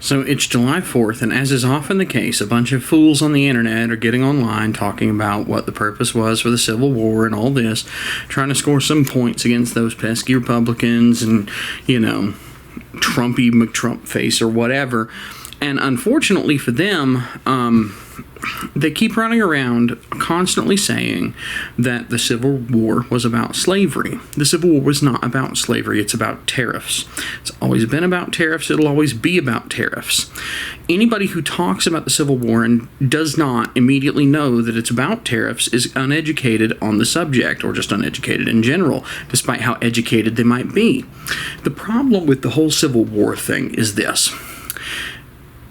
So it's July 4th, and as is often the case, a bunch of fools on the internet are getting online talking about what the purpose was for the Civil War and all this, trying to score some points against those pesky Republicans and, Trumpy McTrump face or whatever. And unfortunately for them, they keep running around constantly saying that the Civil War was about slavery. The Civil War was not about slavery. It's about tariffs. It's always been about tariffs. It'll always be about tariffs. Anybody who talks about the Civil War and does not immediately know that it's about tariffs is uneducated on the subject, or just uneducated in general, despite how educated they might be. The problem with the whole Civil War thing is this.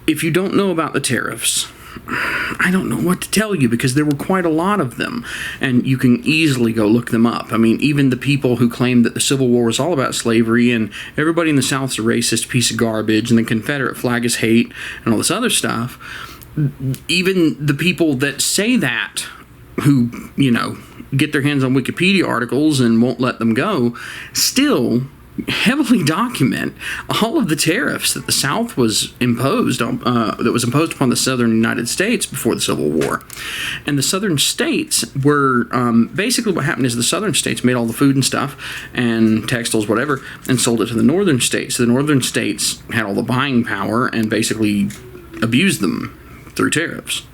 If you don't know about the tariffs, I don't know what to tell you, because there were quite a lot of them, and you can easily go look them up. I mean, even the people who claim that the Civil War was all about slavery and everybody in the South's a racist piece of garbage and the Confederate flag is hate and all this other stuff, even the people that say that, who, get their hands on Wikipedia articles and won't let them go, still heavily document all of the tariffs that the South was imposed on, that was imposed upon the Southern United States before the Civil War. And the Southern states were basically, what happened is the Southern states made all the food and stuff and textiles, whatever, and sold it to the Northern states. The Northern states had all the buying power and basically abused them through tariffs.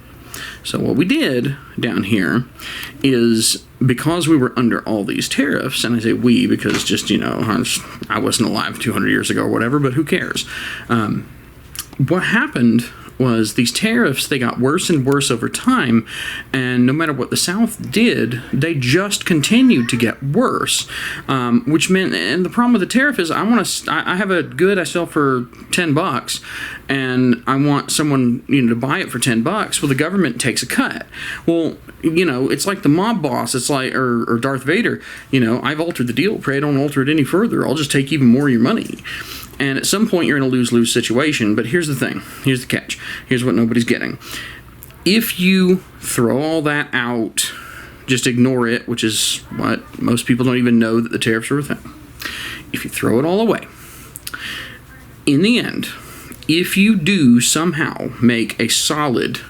So what we did down here is, because we were under all these tariffs, and I say we because just, I wasn't alive 200 years ago or whatever, but who cares? What happened was these tariffs, they got worse and worse over time, and no matter what the South did, they just continued to get worse, which meant, and the problem with the tariff is, I have a good I sell for $10, and I want someone, to buy it for $10. Well, the government takes a cut. Well, it's like the mob boss. It's like, or Darth Vader, I've altered the deal. Pray don't alter it any further. I'll just take even more of your money. And at some point, you're in a lose-lose situation. But here's the thing. Here's the catch. Here's what nobody's getting. If you throw all that out, just ignore it, which is what most people don't even know that the tariffs are a thing. If you throw it all away, in the end, if you do somehow make a solid,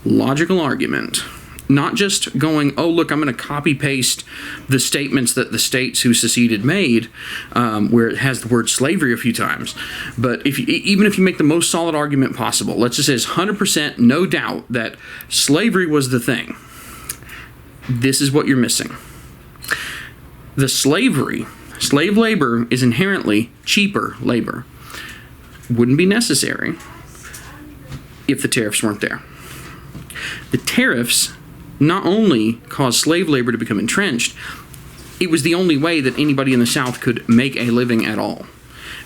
logical argument, not just going, oh, look, I'm going to copy-paste the statements that the states who seceded made, where it has the word slavery a few times. But even if you make the most solid argument possible, let's just say it's 100% no doubt that slavery was the thing, this is what you're missing. The slave labor is inherently cheaper labor. Wouldn't be necessary if the tariffs weren't there. The tariffs not only caused slave labor to become entrenched, it was the only way that anybody in the South could make a living at all,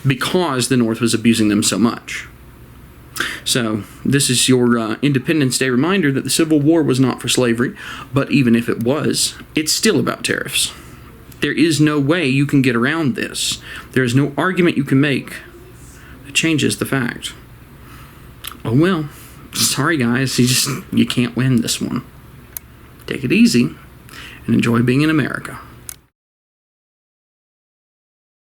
because the North was abusing them so much. So this is your Independence Day reminder that the Civil War was not for slavery, but even if it was, it's still about tariffs. There is no way you can get around this. There is no argument you can make that changes the fact. Oh well, sorry guys, you can't win this one. Take it easy and enjoy being in America.